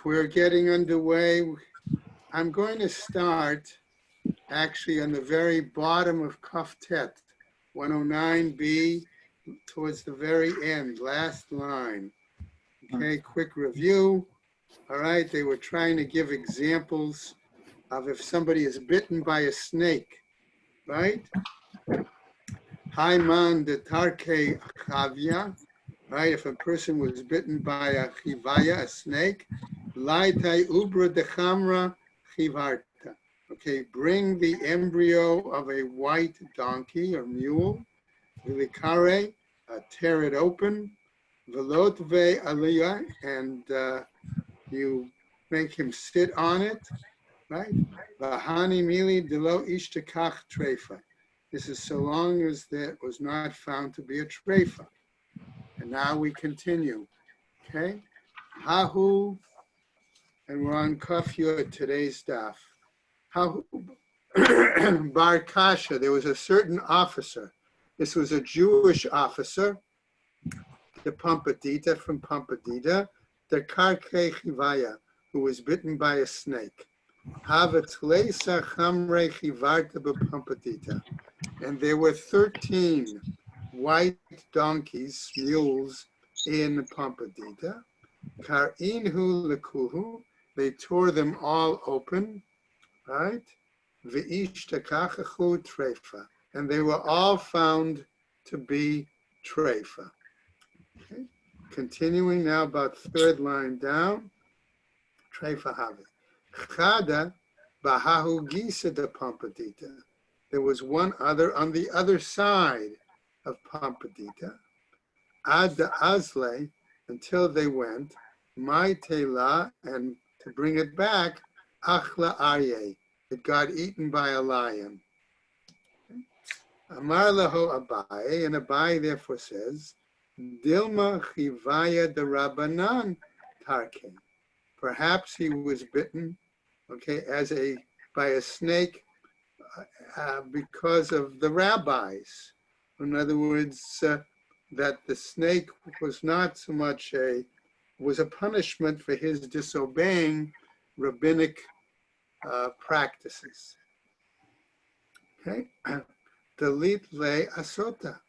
we're getting underway. I'm going to start actually on the very bottom of Kaf Tet, 109b, towards the very end, last line. Okay, quick review. All right, they were trying to give examples of if somebody is bitten by a snake, right? Haiman de Tarke Chavya, right? If a person was bitten by a chivaya, a snake, Laitai Ubra de Chamra Chivarta. Okay, bring the embryo of a white donkey or mule, Vilikare, tear it open, Velotve Aliyah, and you make him sit on it, right? Vahani Mili Delo Ishtakach Treifa. This is so long as that was not found to be a treifa. And now we continue, okay? Hahu, and we're on Kaf Yud, today's daf. Hahu Bar Kasha, there was a certain officer. This was a Jewish officer, the Pampadita from Pampadita, the Karke Chivaya, who was bitten by a snake. Havatlesa Chamre Chivarta Pampadita. And there were 13 white donkeys, mules, in Pampadita. Kar'inhu lekuhu, they tore them all open, right? Ve'ishtakachachu treifa, and they were all found to be treifa. Okay. Continuing now about third line down, treifa havi. Chada bahahu gisa de Pampadita. There was one other on the other side of Pampadita. Ad the Azle, until they went, my tela, and to bring it back, achla arye, it got eaten by a lion. Amar laho Abai, and Abai therefore says, Dilma chivaya de Rabbanan tarke. Perhaps he was bitten, okay, by a snake because of the rabbis. In other words, that the snake was not so much was a punishment for his disobeying rabbinic practices. Okay, delete le asota,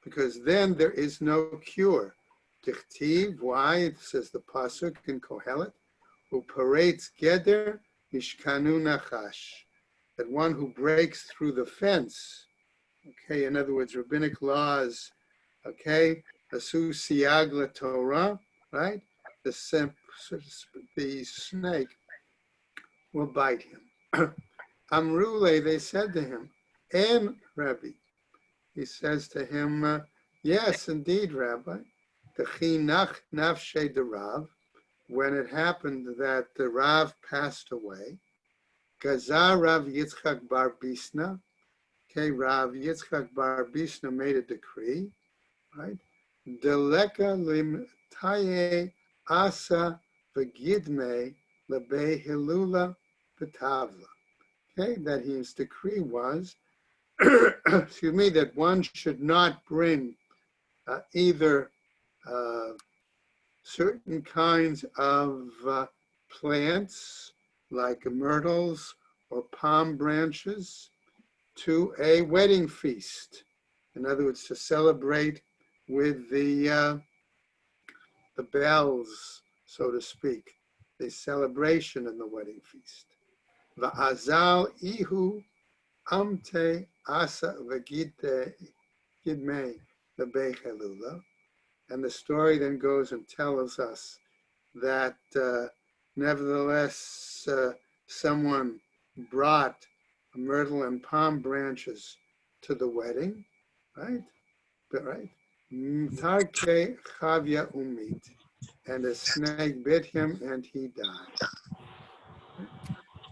because then there is no cure. Dichtiv, why? It says the pasuk in Kohelet, who parades geder mishkanu nachash, that one who breaks through the fence. Okay, in other words, rabbinic laws. Okay, asu siag la Torah, right? The snake will bite him. Amrule, they said to him, En Rabbi. He says to him, yes, indeed, Rabbi. Nach nafshe de Rav, when it happened that the Rav passed away, Gazar Rav Yitzchak Bar Bisna, okay, Rav Yitzchak Bar Bisna made a decree, right? Deleka lim taye asa v'gidme lebe hilula v'tavla. Okay, that his decree was, excuse me, that one should not bring either certain kinds of plants like myrtles or palm branches to a wedding feast. In other words, to celebrate with the bells, so to speak, the celebration in the wedding feast. Va'azal ihu amte asa v'gidme lebechelula. And the story then goes and tells us that nevertheless someone brought myrtle and palm branches to the wedding, right? Right? Tarke chavya umit, and a snake bit him and he died.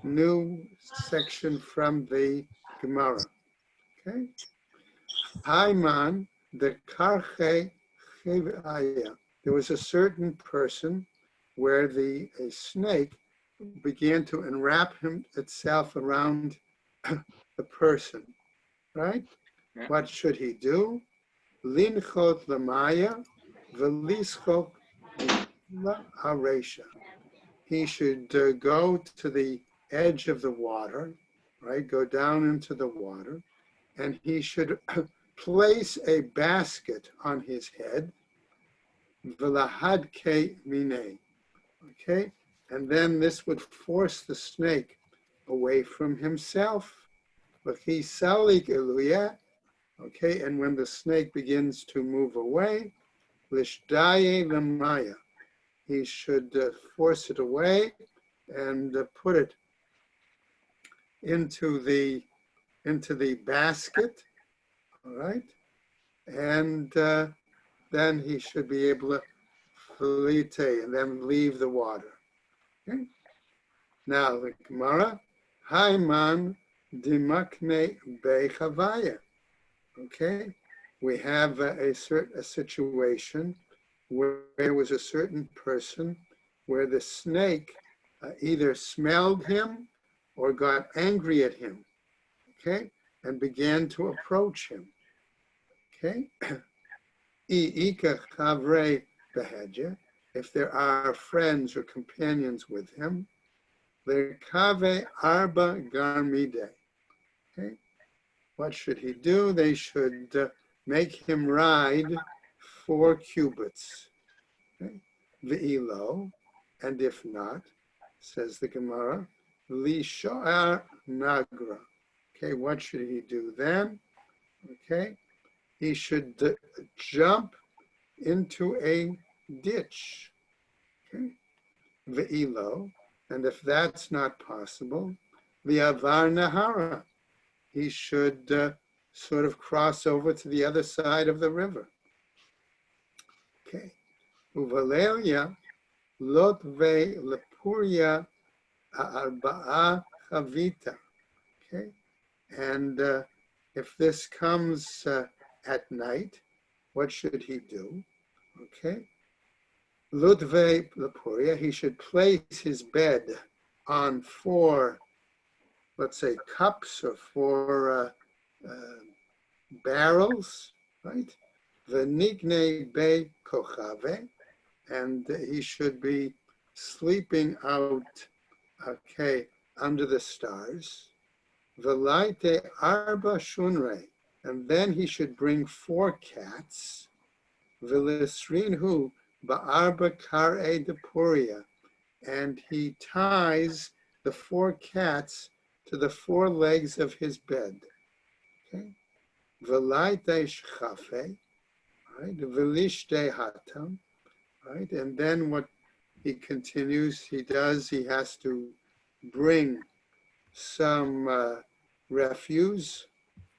New section from the Gemara. Okay. Haiman the karche chivaya. There was a certain person where a snake began to enwrap itself around the person, right? Yeah. What should he do? Linchot lamaya v'lischot la haresha. he should go to the edge of the water, right? Go down into the water, and he should place a basket on his head, v'lahadke minei, okay? And then this would force the snake away from himself. V'chisalik eluya, okay? And when the snake begins to move away, lishdaye lamaya, he should force it away and put it into the basket, all right? And then he should be able to filete and then leave the water. Okay? Now the Gemara, Haiman dimakne bechavaya. Okay, we have a situation where there was a certain person where the snake either smelled him or got angry at him, okay, and began to approach him. Okay, if there are friends or companions with him, lekave arba garmide. Okay, what should he do? They should make him ride 4 cubits. Okay, ve'ilo, and if not, says the Gemara, li sho'ar nagra. Okay, what should he do then? Okay, he should jump into a ditch. Okay, ve'ilo, and if that's not possible, v'avar nahara, he should sort of cross over to the other side of the river. Okay, uvalelia lotve lepuria arba'a chavita. Okay, and if this comes at night, what should he do? Okay, Ludve Lapuria, he should place his bed on 4, let's say, cups or 4 barrels, right? V'nigne be kochave, and he should be sleeping out, okay, under the stars. V'laite arba shunre, and then he should bring 4 cats. V'lisrinhu ba'arba kar'e depuria, and he ties the 4 cats to the 4 legs of his bed. Okay, v'laite shchafe, right? V'lishte hatam, right? And then what he continues, he has to bring some refuse,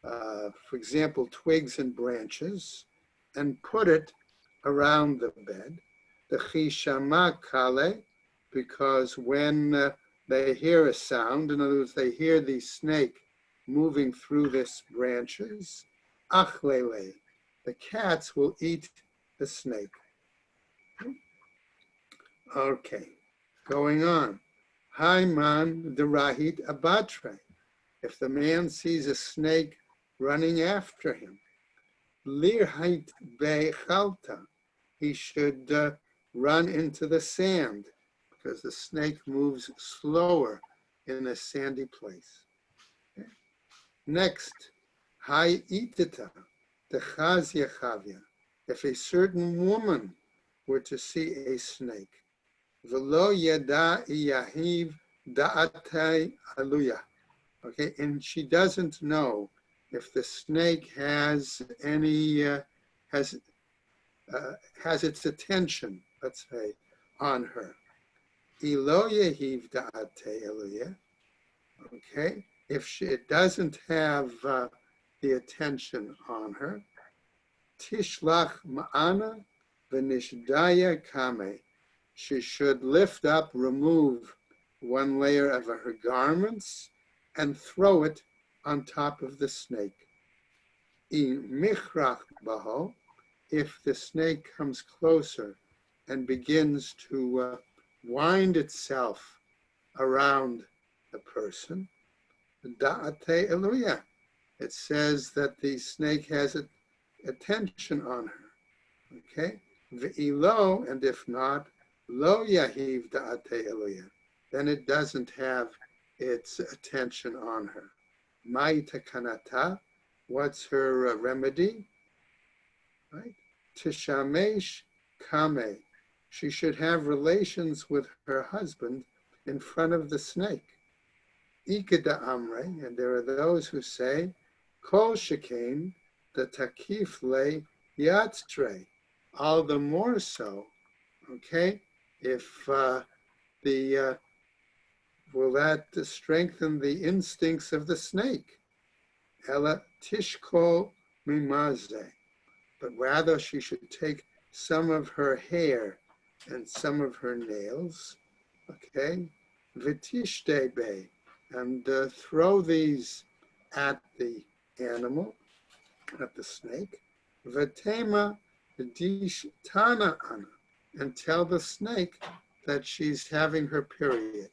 for example, twigs and branches, and put it around the bed. The chishama kale, because when they hear a sound, in other words, they hear the snake moving through this branches, achlele, the cats will eat the snake. Okay, going on. Haiman derahit abatre. If the man sees a snake running after him, lirhait bechalta, he should run into the sand, because the snake moves slower in a sandy place. Okay. Next, hai itita, the chazia chavia. If a certain woman were to see a snake, v'lo yada yahiv da'atei aluya. Okay, and she doesn't know if the snake has any has its attention, let's say, on her. Ilo yehiv da'atei aluya. Okay, if it doesn't have the attention on her, tishlach ma'ana v'nishdaya kame. She should lift up, remove 1 layer of her garments, and throw it on top of the snake. Michrach baho, if the snake comes closer and begins to wind itself around the person, da'ate eluya, it says that the snake has attention on her. Okay, ve'ilo, and if not, Lo yahiv da'ate eloya. Then it doesn't have its attention on her. Mai takanata. What's her remedy? Right? Tishamesh kame. She should have relations with her husband in front of the snake. Ikeda amre, and there are those who say, kol shekain the takif le yatstre. All the more so, okay, if the will that strengthen the instincts of the snake? Ela tishko mimaze. But rather she should take some of her hair and some of her nails, okay, vitishte, and throw these at the animal, at the snake, vatema dishtana ana, and tell the snake that she's having her period.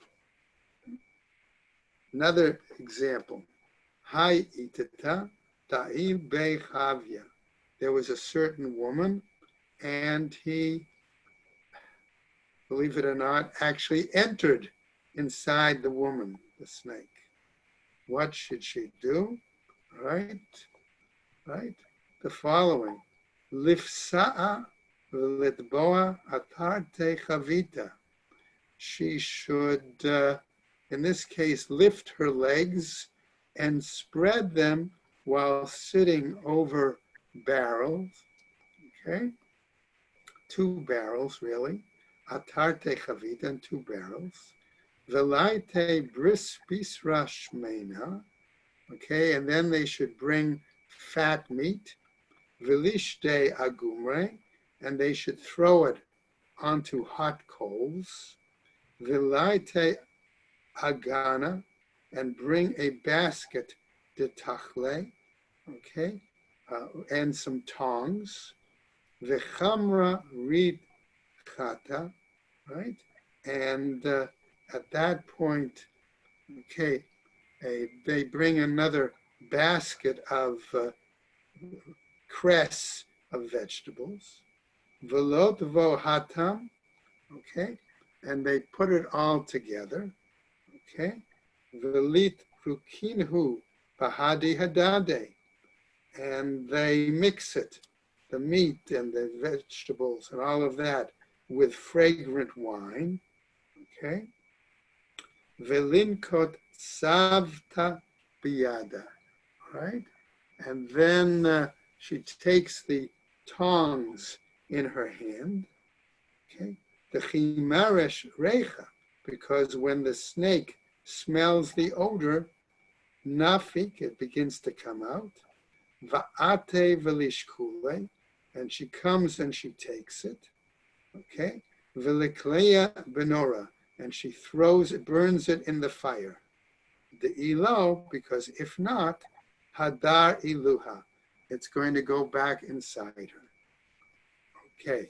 Another example, Hai itata da'i bechavya. There was a certain woman, and he, believe it or not, actually entered inside the woman, the snake. What should she do? Right? Right? The following. Lifsa'a v'litboa atarte chavita. She should, in this case, lift her legs and spread them while sitting over barrels. Okay? 2 barrels, really. Atarte chavita, and 2 barrels. Velaite bris bisra shmena. Okay, and then they should bring fat meat. Vilishte agumre, and they should throw it onto hot coals. Vilaite agana, and bring a basket de tachle, okay, and some tongs. V'chamra reed chata, right? And at that point, okay, they bring another basket of cress of vegetables. Velot vohatam, okay, and they put it all together, okay. Velit rukinhu bahadi hadade, and they mix it, the meat and the vegetables and all of that, with fragrant wine, okay. Velinkot savta biyada, right? And then she takes the tongs in her hand, okay. The chimaresh recha, because when the snake smells the odor, nafik, it begins to come out. Va'ate velishkule, and she comes and she takes it, okay. Velikleya benora, and she throws it, burns it in the fire. The ilo, because if not, hadar iluha, it's going to go back inside her. Okay,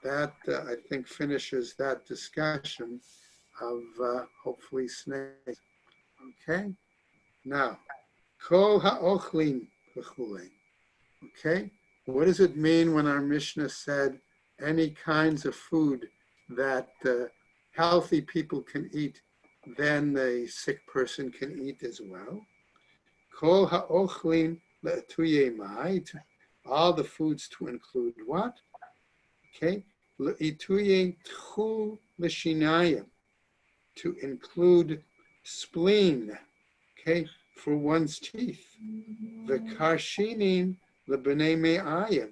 that I think finishes that discussion of hopefully snakes. Okay, now, kol ha'ochlin v'chulei. Okay, what does it mean when our Mishnah said any kinds of food that healthy people can eat, then the sick person can eat as well? Kol ha'ochlin le'tuye ma'it, all the foods to include what? Okay, le'ituye tchul l'shinayim, to include spleen, okay, for one's teeth. The karshinin lebnei me'ayim,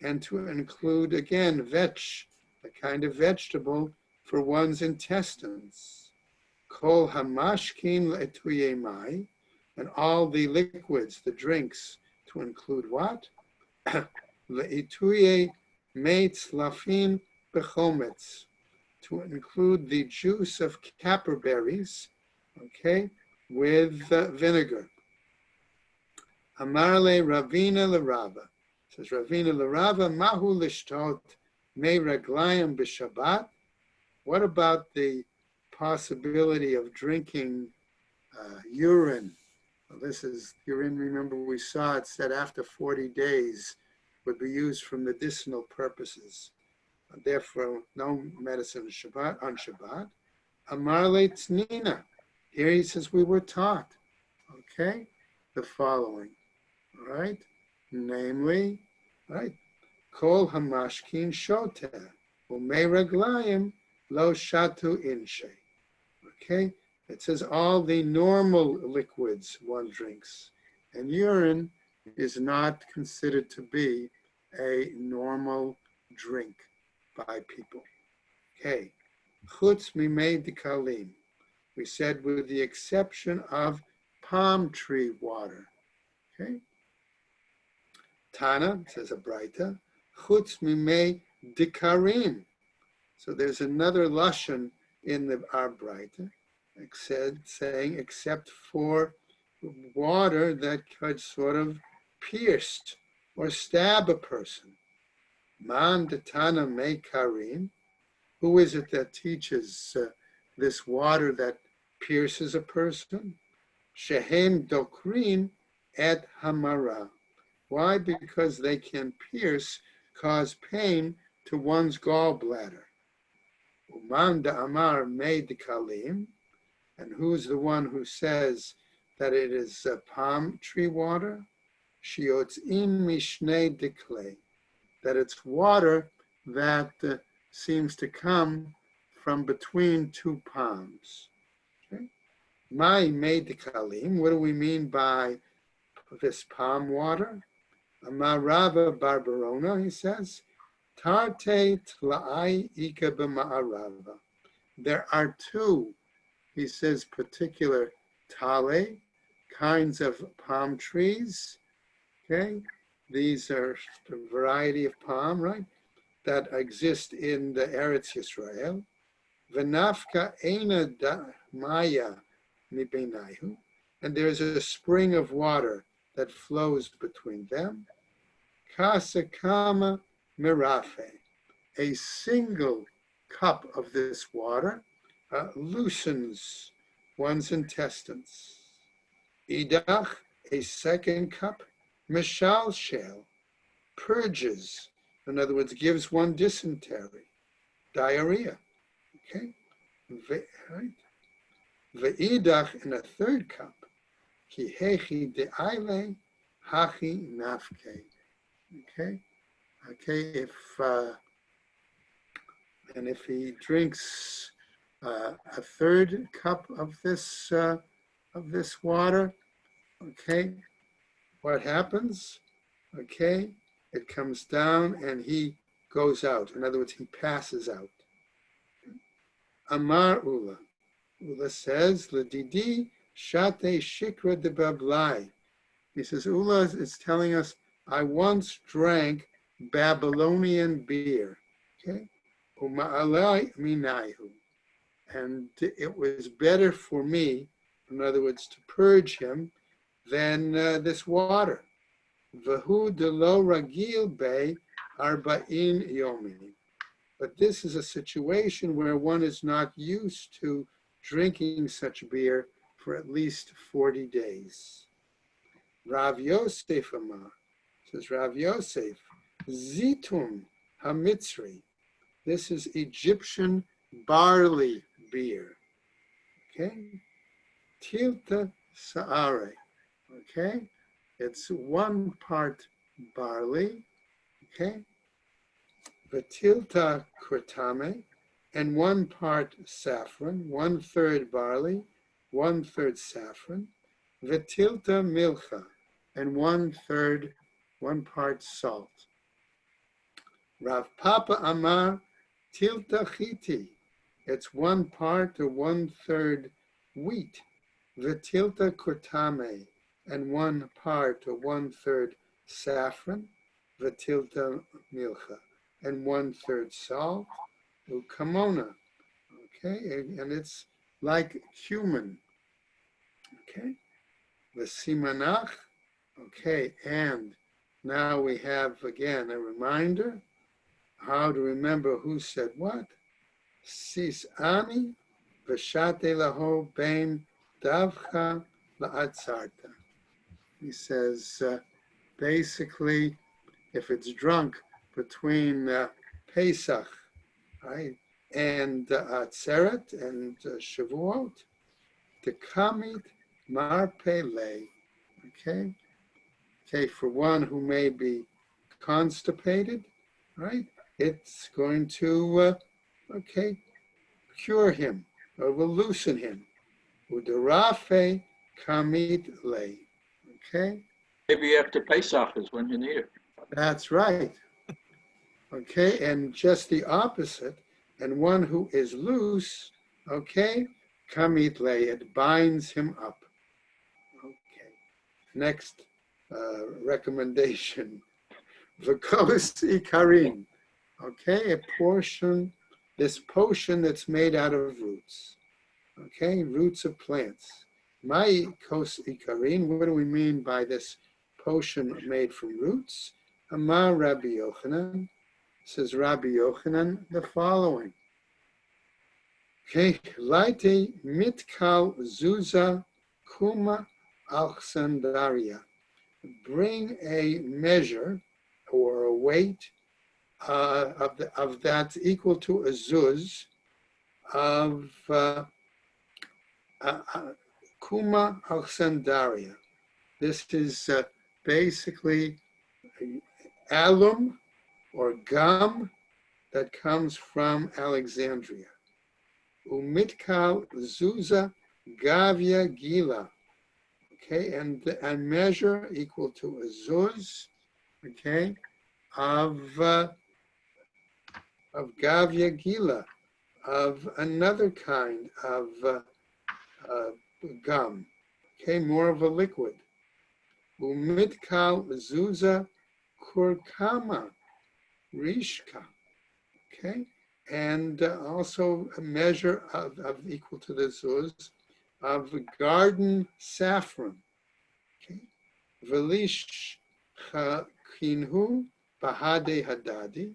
and to include again vetch, a kind of vegetable for one's intestines. Kol hamashkin le'tuye mai, and all the liquids, the drinks, to include what? Le'ituye meitz lafin bechometz, to include the juice of caper berries, okay, with vinegar. Amarle Ravina Larava, says Ravina Larava, Mahu lishtot me raglayim b'Shabbat. What about the possibility of drinking urine? Well, this is urine, remember we saw it said after 40 days would be used for medicinal purposes. therefore no medicine on Shabbat. Amar le Tnina. Here he says we were taught, okay, the following, all right, namely, right, Kol hamashkin shoteh, umei raglayim lo shatu inshe. Okay, it says all the normal liquids one drinks, and urine is not considered to be a normal drink by people. Okay, chutz mimei dikalim. We said with the exception of palm tree water. Okay, Tana says a Braita, chutz mimei dikarim. So there's another lashon in the our Braita, saying except for water that could sort of pierce or stab a person. Man detana me karim. Who is it that teaches this water that pierces a person? Shehem dokrin et hamara. Why? Because they can pierce, cause pain to one's gallbladder. Uman da'amar me dekalim. And who's the one who says that it is palm tree water? Shiotzin mishnei dekle. That it's water that seems to come from between two palms. Okay? Mai medikalim, what do we mean by this palm water? Amarava Barbarona, he says, Tarte tla'ai ika b'ma'arava. There are two, he says, particular tale, kinds of palm trees. Okay, these are a variety of palm, right, that exist in the Eretz Yisrael. V'nafka eina maya mibeinayu, and there's a spring of water that flows between them. Kasakama mirafe, a single cup of this water loosens one's intestines. Idach, a second cup, mishal shel, purges, in other words, gives one dysentery, diarrhea. Okay, right? Ve'idach, in a third cup, ki hechi de'aile hachi nafke. Okay, if he drinks a third cup of this water, okay, what happens? Okay, it comes down and he goes out. In other words, he passes out. Amar Ula. Ula says, Ladidi shate shikra de bablai. He says, Ula is telling us, I once drank Babylonian beer. Okay? Uma'alai minayu. And it was better for me, in other words, to purge him, than this water. Vahu de lo ragil be arba'in yomi. But this is a situation where one is not used to drinking such beer for at least 40 days. Rav Yosef Amar, says Rav Yosef, Zitum Hamitzri. This is Egyptian barley beer. Okay? Tilta Saare. Okay? It's 1 part barley. Okay? Vatilta kurtame, and 1 part saffron, 1/3 barley, 1/3 saffron. Vatilta milcha, and 1 part salt. Rav Papa Amar tilta chiti. It's 1 part or 1/3 wheat. Vatilta kurtame, and 1 part or 1/3 saffron. Vatilta milcha, and 1/3 salt. Ukamona. Okay, and it's like cumin. Okay. V'simanach. Okay, and now we have again a reminder how to remember who said what. Sis ami v'shate laho bein davcha la'atzarta. He says basically, if it's drunk between Pesach right? And Atzeret and Shavuot, Tekamit Marpele, okay? Okay, for one who may be constipated, right? It's going to, okay, cure him or will loosen him. Udarafe Kamit Le, okay? Maybe after Pesach is when you need it. That's right. Okay, and just the opposite, and one who is loose, okay, kamitle, it binds him up. Okay, next recommendation, v'kos ikarim, okay, a portion, this potion that's made out of roots, okay, roots of plants. My kos ikarim, what do we mean by this potion made from roots? Amar Rabbi Yochanan, says Rabbi Yochanan, the following. Okay, Laite mitkal zuza kuma alexandaria. Bring a measure or a weight of that equal to a zuz of kuma alexandaria. This is basically alum or gum that comes from Alexandria. Umitkal zuza gavia gila. Okay, and measure equal to a zuz, okay, of gavia gila, of another kind of gum, okay, more of a liquid. Umitkal zuza kurkama rishka, okay, and also a measure of equal to the zuz of garden saffron, okay, velish kinhu bahade hadadi,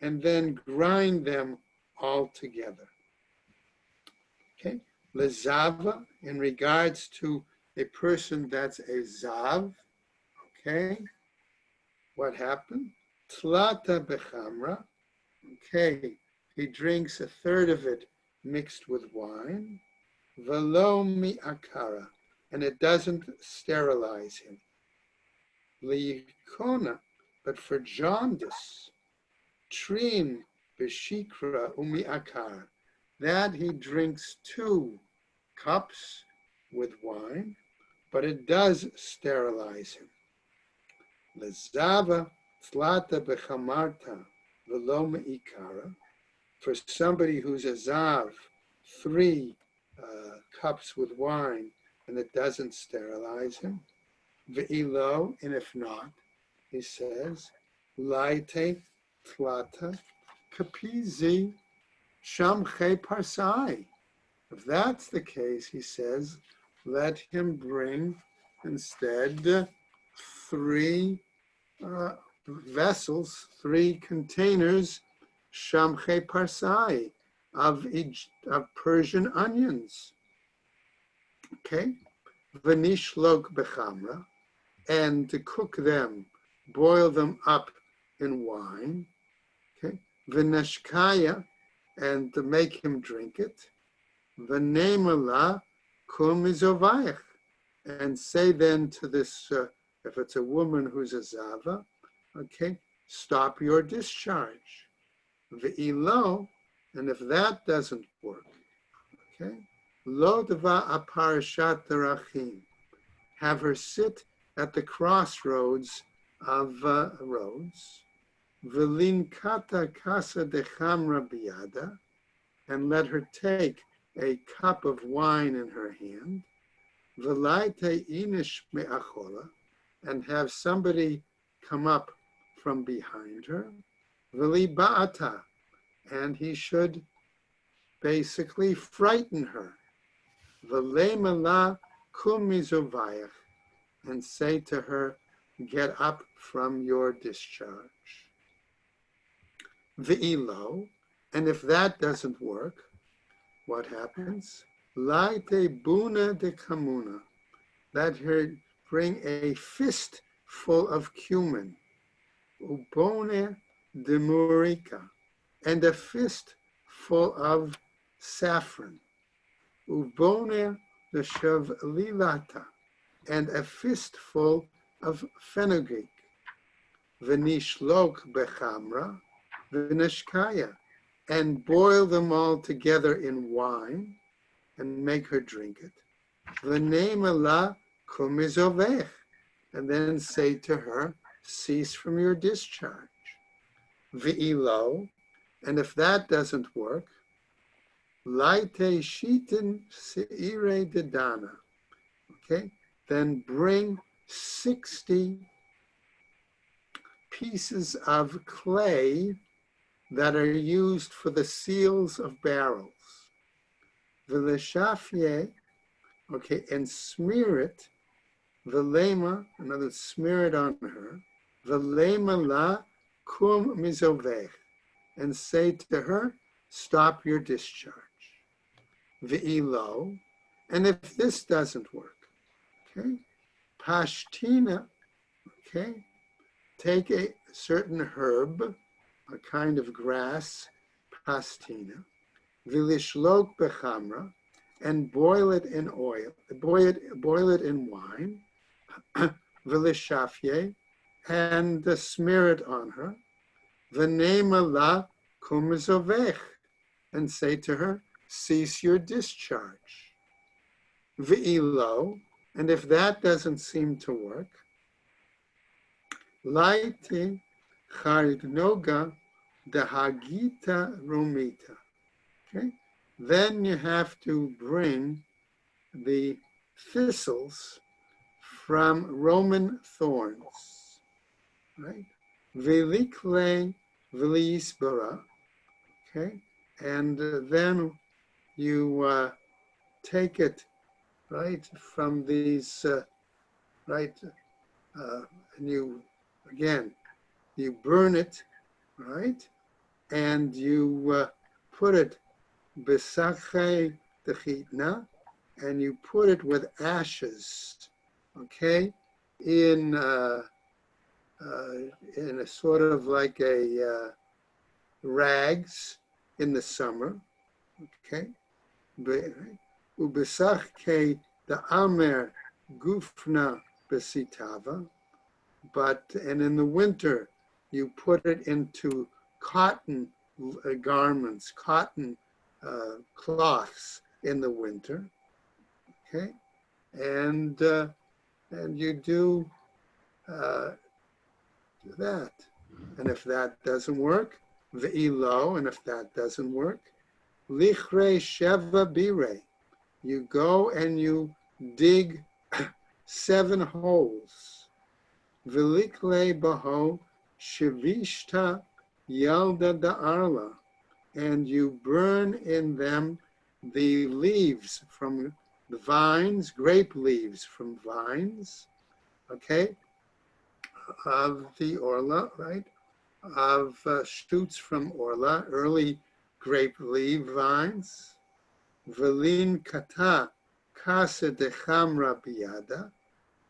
and then grind them all together. Okay, lezava, in regards to a person that's a zav, okay, what happened? Tlata bechamra, okay, he drinks a third of it mixed with wine, velo mi akara, and it doesn't sterilize him. Liikona, but for jaundice, trin beshikra umi akar, that he drinks 2 cups with wine, but it does sterilize him. Lezava tlata bechamarta velo ikara, for somebody who's a zav, 3 cups with wine, and it doesn't sterilize him. Ve'ilo, and if not, he says, laite tlata kapizi shamche parsai. If that's the case, he says, let him bring instead 3 vessels, 3 containers, shamche parsai, of Persian onions. Okay, v'nishlok bechamra, and to cook them, boil them up in wine. Okay, v'nashkaya, and to make him drink it. V'neimala kum mizovayach, and say then to this, if it's a woman who's a zava, okay, stop your discharge. Ve'ilo, and if that doesn't work, okay, lo deva aparashat derachim, have her sit at the crossroads of roads, v'lin kata kasa dechamra biyada, and let her take a cup of wine in her hand, v'laite inish me'achola, and have somebody come up from behind her, v'li ba'ata, and he should basically frighten her. V'leimala kum mizovayach, and say to her, get up from your discharge. Ve'ilo, and if that doesn't work, what happens? Laite buna de kamuna, let her bring a fist full of cumin, ubone de murica, and a fist full of saffron, uvone l'shav lilata, and a fistful of fenugreek, v'nishlok bechamra, v'neshkaya, and boil them all together in wine, and make her drink it. V'nema la kumizovech, and then say to her, cease from your discharge. V'ilo, and if that doesn't work, laite shitin seire dedana, okay, then bring 60 pieces of clay that are used for the seals of barrels. V'leshafye, okay, and smear it, v'lema, in other words, smear it on her, v'lema la kum mizovech, and say to her, stop your discharge. V'ilo, and if this doesn't work, okay, pashtina, okay, take a certain herb, a kind of grass, pastina, v'lishlok bechamra, and boil it in oil, boil it in wine, v'lishafye, and smear it on her, v'nema la kumizovech, and say to her, cease your discharge. V'ilo, and if that doesn't seem to work, laiti charignoga dehagita romita. Okay, then you have to bring the thistles from Roman thorns, right? Velikle v'liisbara, okay, and then you take it, right, from these, right, and you, again, you burn it, right, and you put it besachei techitna, and you put it with ashes, okay, in a sort of like a rags in the summer, okay. Ubesach ke the amer gufna besitava, and in the winter you put it into cotton garments, cotton cloths in the winter, okay, and you do that, and if that doesn't work, ve'ilo, and if that doesn't work, lichre sheva bire, you go and you dig 7 holes, velikle baho shivishta yalda da'arla, and you burn in them the leaves from the vines, grape leaves from vines, okay, of the orla, right, of shoots from orla, early grape leaf vines. Velin kata kasa de chamra biyada,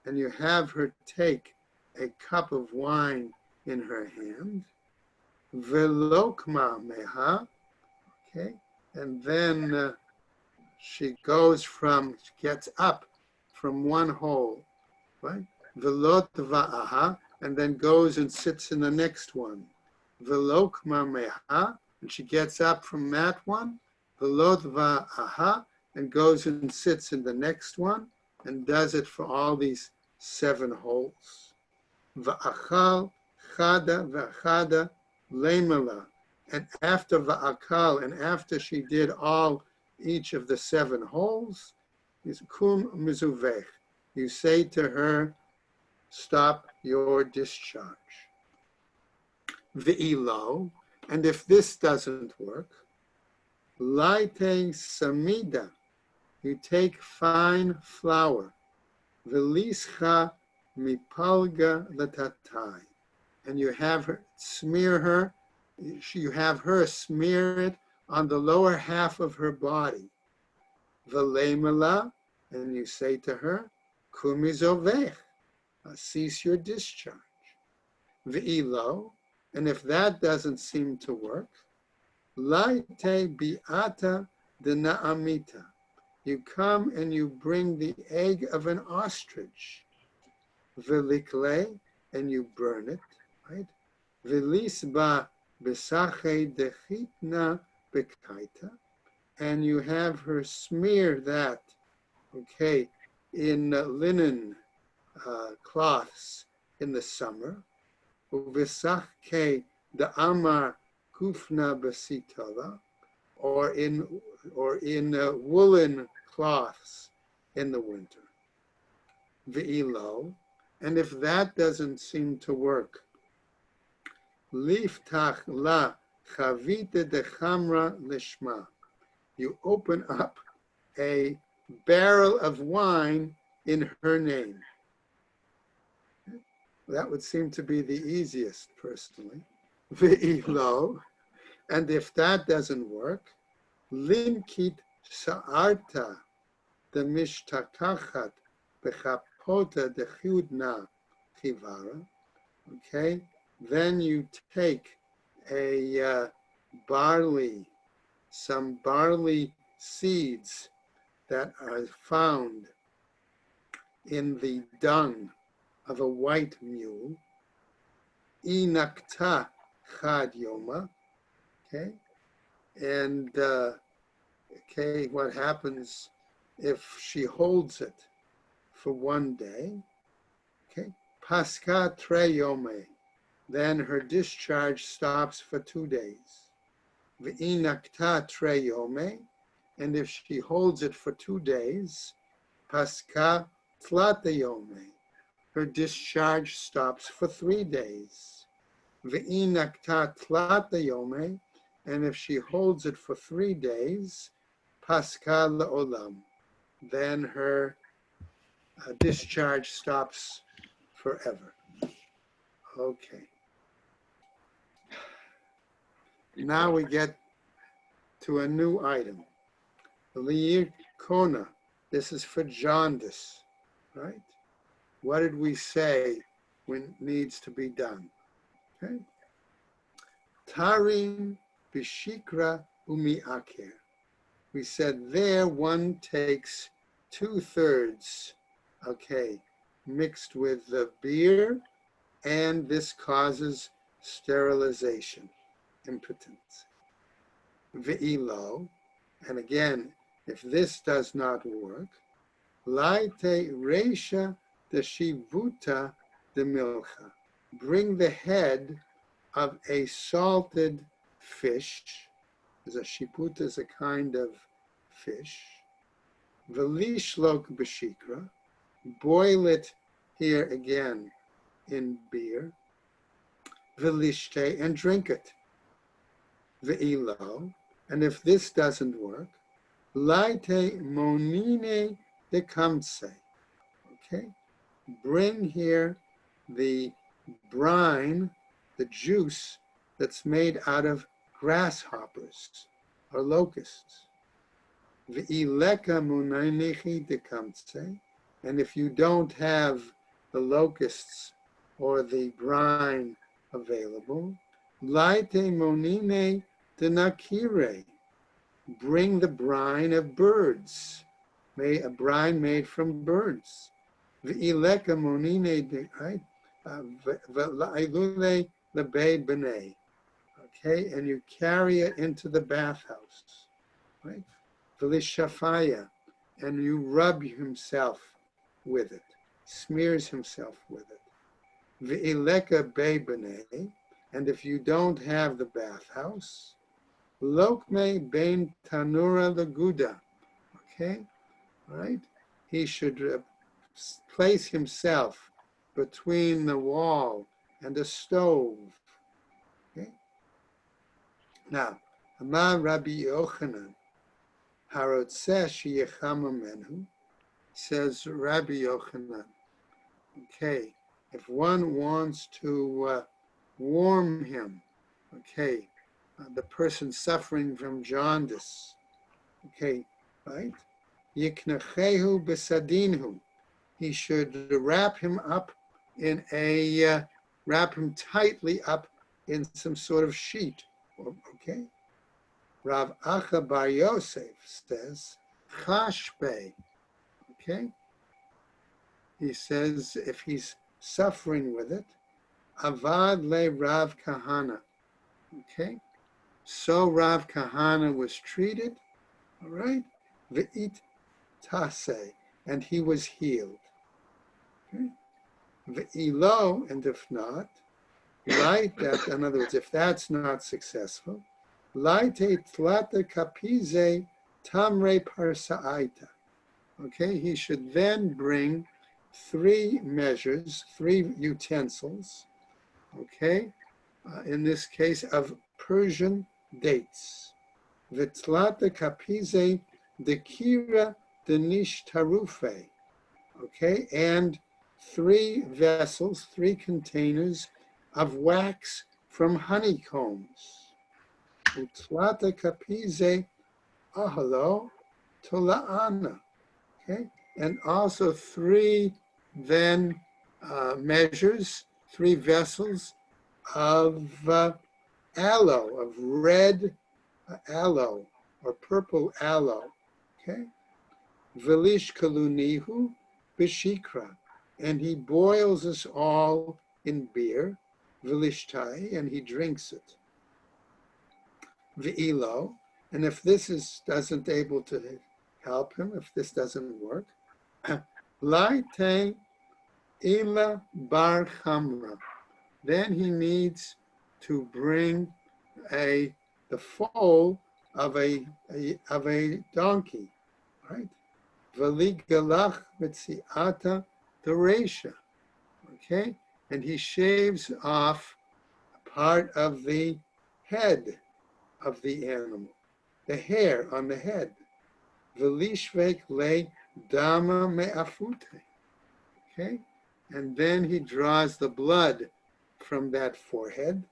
and you have her take a cup of wine in her hand. Velokma meha, okay, and then she gets up from one hole, right? Velot va'aha, and then goes and sits in the next one. Velokma meha, and she gets up from that one. Velot va'aha, and goes and sits in the next one, and does it for all these 7 holes. Va'achal chada va'chada lemala, and after va'akal, and after she did each of the 7 holes, is kum mizuvech. You say to her, stop your discharge. Ve'ilo, and if this doesn't work, laite samida, you take fine flour, velischa mipalga latatai, and you have her smear it on the lower half of her body. Velemala, and you say to her, kumizovech, cease your discharge. Ve'ilo, and if that doesn't seem to work, Laite biata de naamita. You come and you bring the egg of an ostrich. Velikle, and you burn it, right? Velisba besache dechitna bekaita, and you have her smear that, okay, in linen cloths in the summer. Uvisache the amar kufna basitala, or in woolen cloths in the winter. Ve'ilo, and if that doesn't seem to work, liftach la chavita de chamra lishma. You open up a barrel of wine in her name. That would seem to be the easiest, personally. Ve'ilo, and if that doesn't work, linkit sa'arta de mishtakachat bechapota de chudna chivara. Okay, then you take some barley seeds that are found in the dung of a white mule, inakta chad yoma, okay, and okay, what happens if she holds it for one day? Okay, pascha tre yome, then her discharge stops for 2 days. V'inakta tre yome, and if she holds it for 2 days, pascha tlata yome, her discharge stops for 3 days. V'inakta tlata yome, and if she holds it for 3 days, pascha le'olam, then her discharge stops forever. Okay. Now we get to a new item. Liir kona. This is for jaundice, right? What did we say when needs to be done? Okay. Tarim bishikra umiaker. We said there one takes 2/3, okay, mixed with the beer, and this causes sterilization, impotence. Ve'ilo, and again, if this does not work, laite reisha de shivuta de milcha. Bring the head of a salted fish. A shiputa is a kind of fish. Velishlok b'shikra. Boil it here again in beer. Velishte, and drink it. Ve'ilo, and if this doesn't work, laite monine de kamse. Okay, bring here the brine, the juice that's made out of grasshoppers or locusts. Ve'ileka monine de kamse, and if you don't have the locusts or the brine available, laite monine de nakire. Bring the brine of birds, a brine made from birds. Ve'ileka monine de, right? Ve'ilule lebe b'nei. Okay, and you carry it into the bathhouse, right? Velishafaya, and you rub himself with it, smears himself with it. Ve'ileka be b'nei, and if you don't have the bathhouse, lokme ben tanura laguda, okay, right? He should place himself between the wall and the stove, okay? Now, Amar Rabbi Yochanan, harotzeh sheyechama menhu, says Rabbi Yochanan, okay, if one wants to warm him, okay, the person suffering from jaundice, okay, right? Yiknachehu besadinhu. He should wrap him tightly up in some sort of sheet, okay? Rav Acha Bar Yosef says, Chashbe, okay? He says if he's suffering with it, Avad le Rav Kahana, okay? So Rav Kahana was treated, all right? Ve'it tase, and he was healed. Okay? Ve'ilo, and if not, light that, in other words, if that's not successful, laite tlata kapize tamre parsaaita. Okay, he should then bring 3 measures, 3 utensils, okay, in this case of Persian dates. Vitlata kapize dekira denish tarufe, okay, and 3 vessels, 3 containers of wax from honeycombs. Vitlata kapize ahalo tola'ana, okay, and also 3 then measures, 3 vessels of aloe, of red aloe or purple aloe, okay? Velish kalunihu bishikra, and he boils us all in beer, velishtai, and he drinks it. Ve'ilo, and if this doesn't able to help him, if this doesn't work, laite ila bar chamra, then he needs to bring the foal of a donkey, right? Valigalach mitziata deresha, okay? And he shaves off part of the head of the animal, the hair on the head. Velishvek le dama me'afute, okay? And then he draws the blood from that forehead.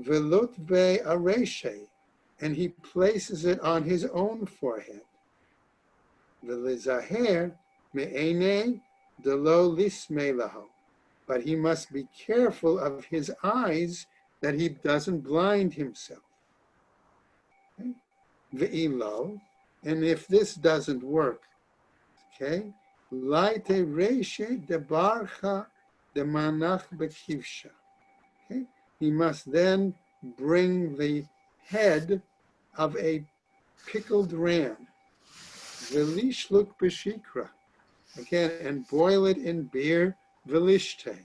Velutve areshe, and he places it on his own forehead. Velizaher me'ene delo lismelaho, but he must be careful of his eyes that he doesn't blind himself. Okay? Ve'ilo, and if this doesn't work, okay, laite reshe debarcha demanach bekivsha. Okay, he must then bring the head of a pickled ram, velishluk b'shikra, again, and boil it in beer, velishte,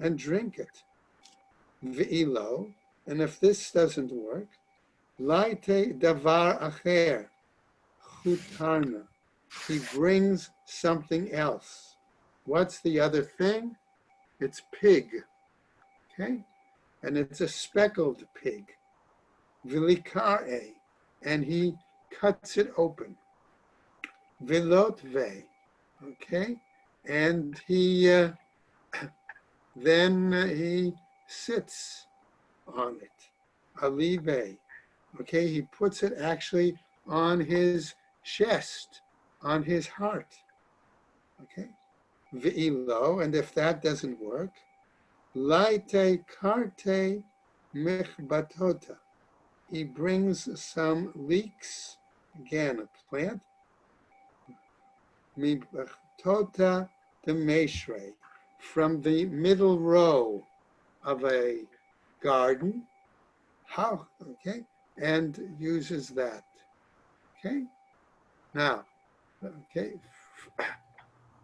and drink it. Ve'ilo, and if this doesn't work, laite davar acher, chutarna, he brings something else. What's the other thing? It's pig, okay? And it's a speckled pig, vilikare, and he cuts it open, vilotve, okay? And he then he sits on it, alive, okay? He puts it actually on his chest, on his heart, okay? Ve'ilo, and if that doesn't work, laite karte mechbatota, he brings some leeks, again a plant, mibbatota de meshre, from the middle row of a garden, how, okay, and uses that, okay? Now, okay,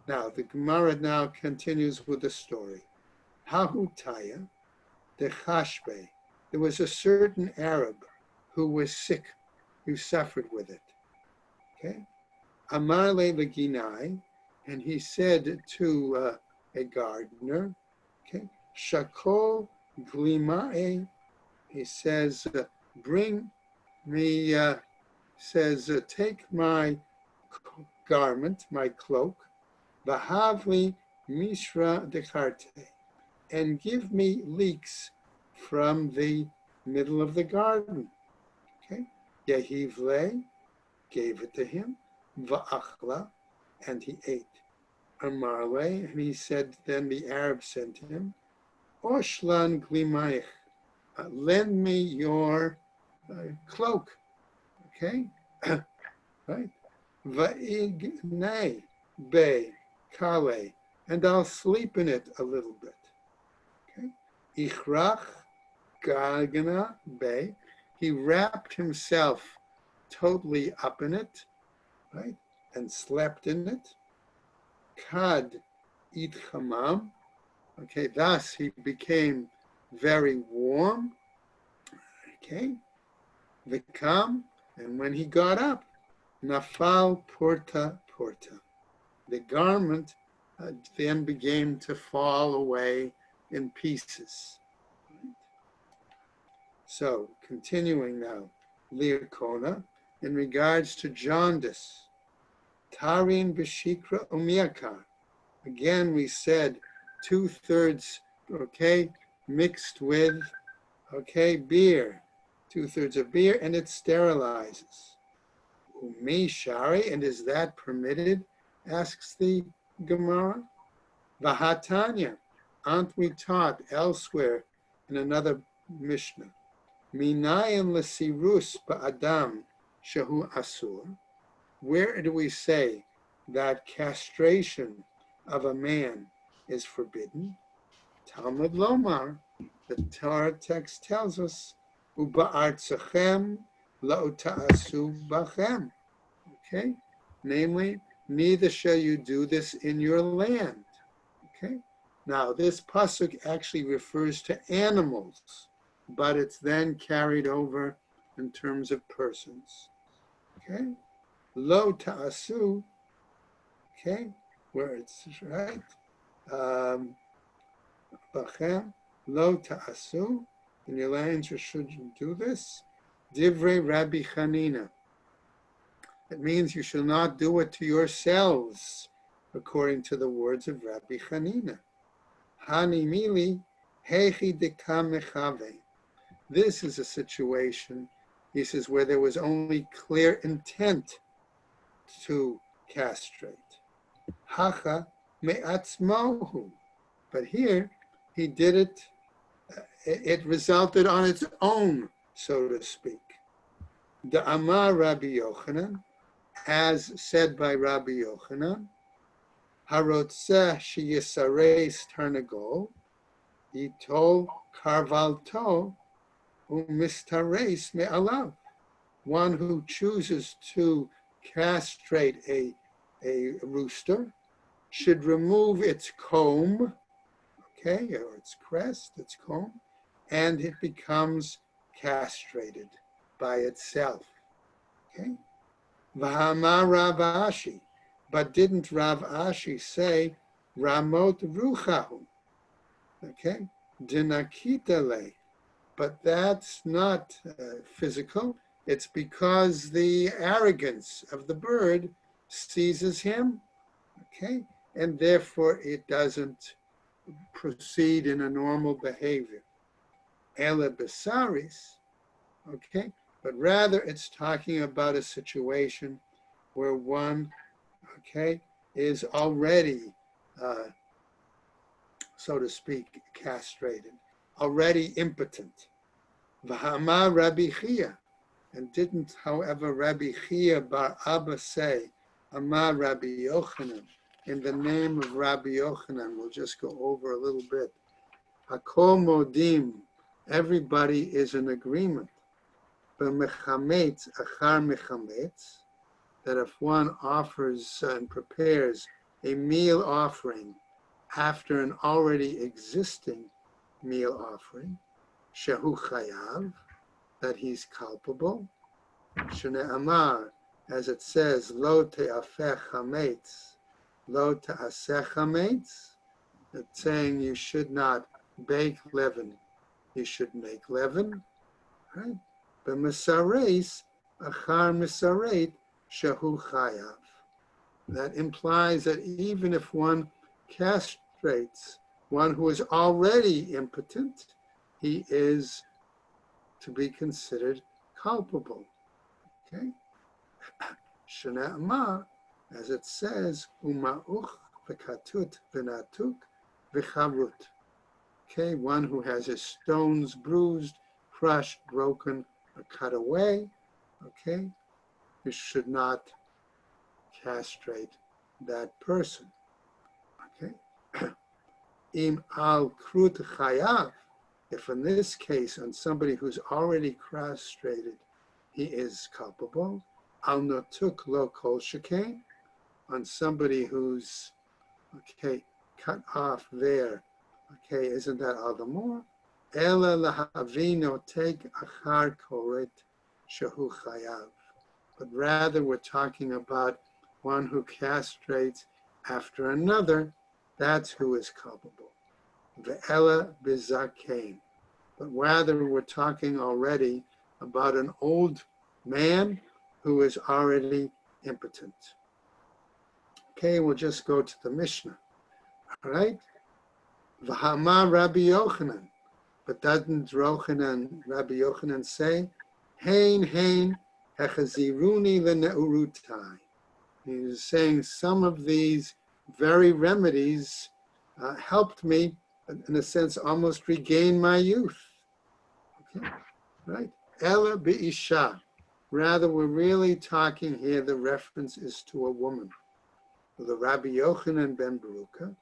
now the Gemara now continues with the story. Hahutaya, the Chashbe, there was a certain Arab who was sick, who suffered with it, okay? Amar le Leginai, and he said to a gardener, okay, Shakol glimae, he says, bring me, take my garment, my cloak, Vahavli Mishra Dekarte, and give me leeks from the middle of the garden. Okay? Yehivle gave it to him, Va'achla, and he ate. Amarle, and he said, then the Arab said to him, Oshlan Glimaich, lend me your cloak, Okay, right? Va'ignei be kale, and I'll sleep in it a little bit. Okay, Ichrach gagna be, he wrapped himself totally up in it, right, and slept in it. Kad itchamam, okay, thus he became very warm. Okay, Vikam, and when he got up, nafal porta porta, the garment then began to fall away in pieces. So, continuing now, Liakona, in regards to jaundice, tarin b'shikra umiakar. Again, we said 2/3, okay, mixed with, okay, beer, 2/3 of beer, and it sterilizes. Umi shari, and is that permitted? Asks the Gemara. Vahatanya, aren't we taught elsewhere in another Mishnah? Minayin lesirus ba'adam shehu asur. Where do we say that castration of a man is forbidden? Talmud Lomar, the Torah text tells us, Uba'artzachem la'ota'asu bachem. Okay? Namely, neither shall you do this in your land. Okay? Now, this pasuk actually refers to animals, but it's then carried over in terms of persons. Okay? Lo ta'asu, okay, where it's right. Bachem, lo ta'asu, in your lands you shouldn't do this. Divrei Rabbi Chanina. It means you shall not do it to yourselves, according to the words of Rabbi Chanina. Hani mili, hechi dekam mechave. This is a situation, he says, where there was only clear intent to castrate. Hacha me'atzmohu. But here, he did it, it resulted on its own, so to speak. The Amar Rabbi Yochanan, as said by Rabbi Yochanan, Harotzeh sheyisareis tarnagol, yitol karvalto umistareis me'alav. One who chooses to castrate a rooster should remove its comb, okay, or its crest, its comb, and it becomes castrated by itself. Okay? V'hamar Rav Ashi, but didn't Rav Ashi say Ramot Ruchahu? Okay? Dinakitale. But that's not physical. It's because the arrogance of the bird seizes him, okay? And therefore it doesn't proceed in a normal behavior. Ele besaris, okay? But rather it's talking about a situation where one, okay, is already, so to speak, castrated, already impotent. V'hamar Rabbi Chia, and didn't, however, Rabbi Chia bar Abba say, Amar Rabbi Yochanan, in the name of Rabbi Yochanan, we'll just go over a little bit. Hakol modim, everybody is in agreement. B'mechametz achar mechametz, that if one offers and prepares a meal offering after an already existing meal offering, shehu chayav, that he's culpable. Shene amar, as it says, lo te'afeh chametz, lo te'aseh chametz. It's saying you should not bake leaven, you should make leaven, right? But misares, achar misaret, shehu chayav. That implies that even if one castrates one who is already impotent, he is to be considered culpable. Okay? Shana Amar, as it says, Uma'uch v'katut v'natuk v'charut. Okay, one who has his stones bruised, crushed, broken, or cut away. Okay, you should not castrate that person. Okay? Im al krut chayav, if in this case on somebody who's already castrated, he is culpable. Al notuk lo kol shekain, on somebody who's cut off there. Okay, isn't that all the more? Ela lahavino take achar koret shehu chayav. But rather we're talking about one who castrates after another. That's who is culpable. Ve'ela bizakein. But rather we're talking already about an old man who is already impotent. Okay, we'll just go to the Mishnah. All right? V'hama Rabbi Yochanan. But doesn't Rabbi Yochanan say, Hein, hein, hechaziruni le'neurutai. He's saying some of these very remedies helped me, in a sense, almost regain my youth. Okay, right? Ela bi'isha. Rather, we're really talking here, the reference is to a woman. The Rabbi Yochanan ben Baruka,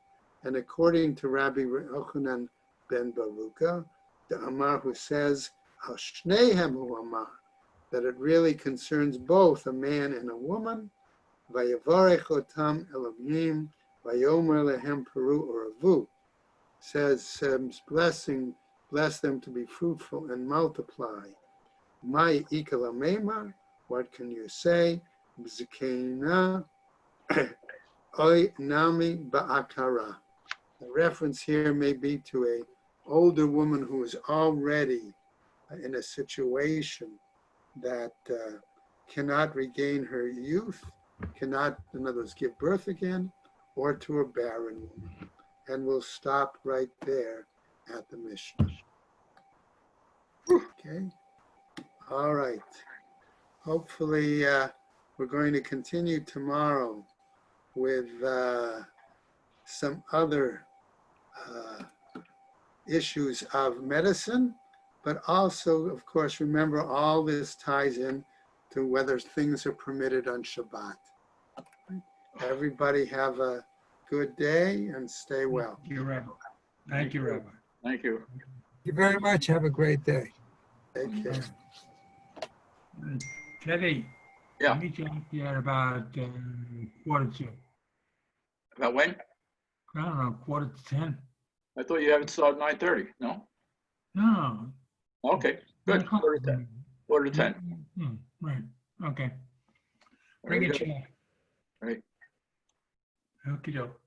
and according to Rabbi Yochanan ben Baruka, the Amar who says, Al Shneihem hu Amar, that it really concerns both a man and a woman, Vayavarech otam Elohim, Vayomer lehem peru uravu, says, bless them to be fruitful and multiply. Mai ikala meimar, what can you say? B'zikeina oy nami ba'akara. The reference here may be to an older woman who is already in a situation that cannot regain her youth, cannot, in other words, give birth again, or to a barren woman. And we'll stop right there at the Mishnah. Okay. All right. Hopefully, we're going to continue tomorrow with some other issues of medicine, but also, of course, remember all this ties in to whether things are permitted on Shabbat. Everybody have a good day and stay well. Thank you, Rabbi. Thank you, Rabbi. Thank you. Thank you very much. Have a great day. Take care. Teddy. Yeah. I'll meet you out there about 1:45. About when? I don't know, 9:45. I thought you have it start 9:30. No? No. Okay, good. 10. 10. Right. Okay. Very Bring a good. chair. Right. Okie doke.